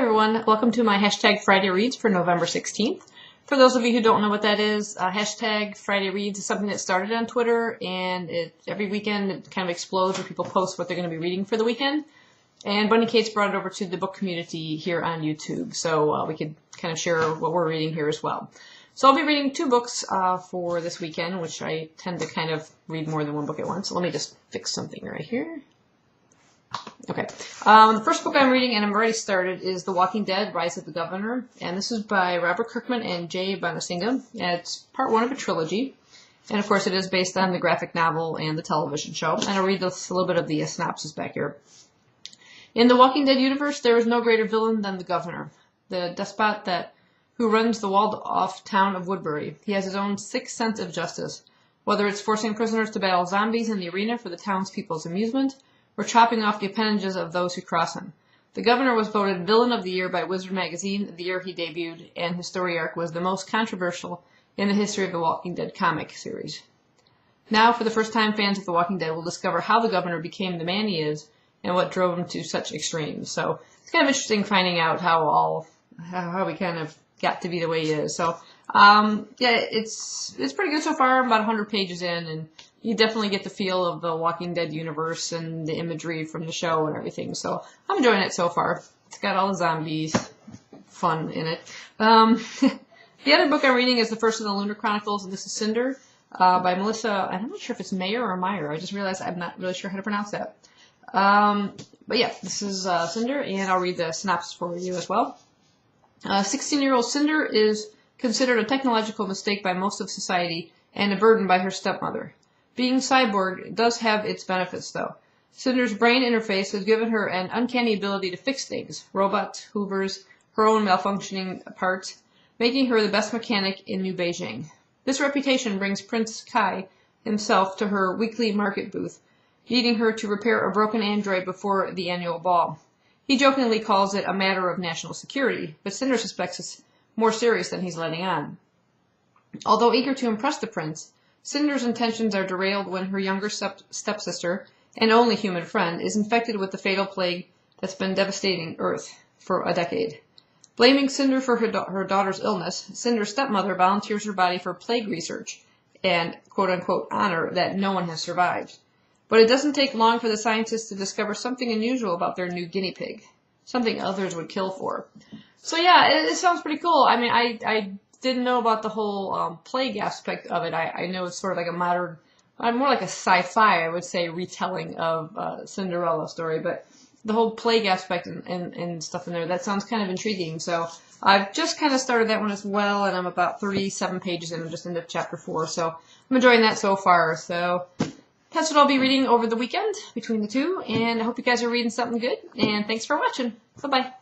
everyone, welcome to my hashtag Friday Reads for November 16th. For those of you who don't know what that is, hashtag Friday Reads is something that started on Twitter, and every weekend it kind of explodes where people post what they're going to be reading for the weekend. And Bunny Kate's brought it over to the book community here on YouTube, so we could kind of share what we're reading here as well. So I'll be reading two books for this weekend, which I tend to kind of read more than one book at once. So let me just fix something right here. Okay. The first book I'm reading, and I'm already started, is The Walking Dead: Rise of the Governor, and this is by Robert Kirkman and Jay Bonasinga. It's part one of a trilogy, and of course it is based on the graphic novel and the television show. And I'll read this, a little bit of the synopsis back here. In the Walking Dead universe, there is no greater villain than the Governor, the despot who runs the walled-off town of Woodbury. He has his own sixth sense of justice, whether it's forcing prisoners to battle zombies in the arena for the townspeople's amusement, or chopping off the appendages of those who cross him. The Governor was voted Villain of the Year by Wizard magazine the year he debuted, and his story arc was the most controversial in the history of the Walking Dead comic series. Now, for the first time, fans of The Walking Dead will discover how the Governor became the man he is, and what drove him to such extremes. So it's kind of interesting finding out how he kind of got to be the way he is. So yeah, it's pretty good so far. I'm about 100 pages in, and you definitely get the feel of the Walking Dead universe and the imagery from the show and everything. So I'm enjoying it so far. It's got all the zombies fun in it. The other book I'm reading is the first of the Lunar Chronicles, and this is Cinder by Melissa. I'm not sure if it's Mayer or Meyer. I just realized I'm not really sure how to pronounce that. But yeah, this is Cinder, and I'll read the synopsis for you as well. 16-year-old Cinder is considered a technological mistake by most of society and a burden by her stepmother. Being cyborg does have its benefits, though. Cinder's brain interface has given her an uncanny ability to fix things, robots, hoovers, her own malfunctioning parts, making her the best mechanic in New Beijing. This reputation brings Prince Kai himself to her weekly market booth, needing her to repair a broken android before the annual ball. He jokingly calls it a matter of national security, but Cinder suspects it's more serious than he's letting on. Although eager to impress the prince, Cinder's intentions are derailed when her younger stepsister, and only human friend, is infected with the fatal plague that's been devastating Earth for a decade. Blaming Cinder for her daughter's illness, Cinder's stepmother volunteers her body for plague research and quote-unquote honor that no one has survived. But it doesn't take long for the scientists to discover something unusual about their new guinea pig, something others would kill for. So yeah, it sounds pretty cool. I mean, I didn't know about the whole plague aspect of it. I know it's sort of like a modern, more like a sci-fi, I would say, retelling of Cinderella story, but the whole plague aspect and stuff in there, that sounds kind of intriguing. So I've just kind of started that one as well, and I'm about 37 pages in. I'm just into chapter 4, so I'm enjoying that so far. So that's what I'll be reading over the weekend between the two, and I hope you guys are reading something good, and thanks for watching. Bye-bye.